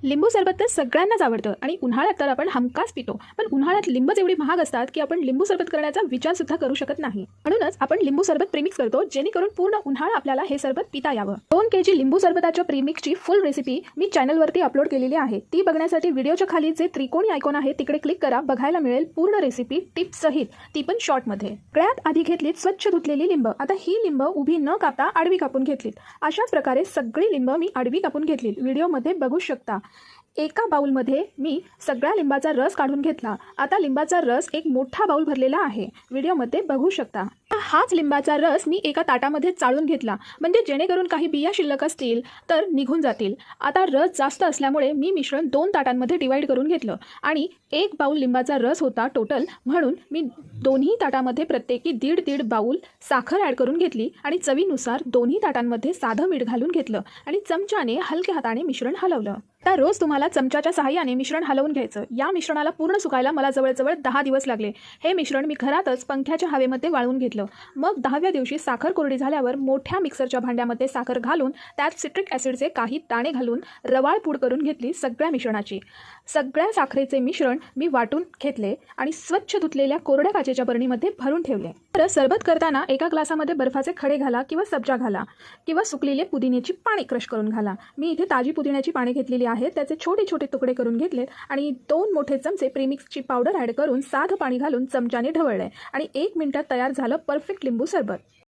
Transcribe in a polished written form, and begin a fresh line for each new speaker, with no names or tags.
लिंबू सरबत तर सगळ्यांनाच आवडतं आणि उन्हाळ्यात तर आपण हमखास पितो. पण उन्हाळ्यात लिंबच एवढी महाग असतात की आपण लिंबू सरबत करण्याचा विचार सुद्धा करू शकत नाही. म्हणूनच आपण लिंबू सरबत प्रीमिक्स करतो, जेणेकरून पूर्ण उन्हाळा आपल्याला हे सरबत पिता यावं. 2 kg लिंबू सरबताच्या प्रीमिक्सची फुल रेसिपी मी चॅनलवरती अपलोड केलेली आहे. ती बघण्यासाठी व्हिडिओच्या खाली जे त्रिकोणी आयकॉन आहे तिकडे क्लिक करा. बघायला मिळेल पूर्ण रेसिपी टिप्स सहित, ती पण शॉर्टमध्ये. सगळ्यात आधी घेतलीत स्वच्छ धुतलेली लिंब. आता ही लिंब उभी न कापता आडवी कापून घेतलीत. अशाच प्रकारे सगळी लिंब मी आडवी कापून घेतलीत. व्हिडिओमध्ये बघू शकता. एका बाउलमध्ये मी सगळ्या लिंबाचा रस काढून घेतला. आता लिंबाचा रस एक मोठा बाउल भरलेला आहे. व्हिडिओमध्ये बघू शकता. हाच लिंबाचा रस मी एका ताटामध्ये चाळून घेतला, म्हणजे जेणेकरून काही बिया शिल्लक असतील तर निघून जातील. आता रस जास्त असल्यामुळे मी मिश्रण 2 ताटांमध्ये डिवाइड करून घेतलं आणि 1 बाउल लिंबाचा रस होता टोटल, म्हणून मी दोन्ही ताटामध्ये प्रत्येकी 1.5 बाउल साखर ॲड करून घेतली आणि चवीनुसार दोन्ही ताटांमध्ये साधं मीठ घालून घेतलं आणि चमच्याने हलक्या हाताने मिश्रण हलवलं. आता रोज तुम्हाला चमच्याच्या सहाय्याने मिश्रण हलवून घ्यायचं. या मिश्रणाला पूर्ण सुकायला मला जवळजवळ 10 दिवस लागले. हे मिश्रण मी घरातच पंख्याच्या हवेमध्ये वाळवून घेतलं. मग 10व्या दिवशी साखर कोरडी झाल्यावर मोठ्या मिक्सरच्या भांड्यामध्ये साखर घालून त्यात सिट्रिक ॲसिडचे काही दाणे घालून रवाळ पूड करून घेतली सगळ्या मिश्रणाची. सगळ्या साखरेचे मिश्रण मी वाटून घेतले आणि स्वच्छ धुतलेल्या कोरड्या काचेच्या बरणीमध्ये भरून ठेवले. तर सरबत करताना एका ग्लासामध्ये बर्फाचे खडे घाला किंवा सब्जा घाला किंवा सुकलेले पुदिन्याची पाने क्रश करून घाला. मी इथे ताजी पुदिन्याची पाने घेतलेली आहेत. त्याचे छोटे छोटे तुकडे करून घेतलेत आणि 2 मोठे चमचे प्रीमिक्सची पावडर ॲड करून साधं पाणी घालून चमच्याने ढवळले आणि 1 मिनिटात तयार झालं परफेक्ट लिंबू सरबत.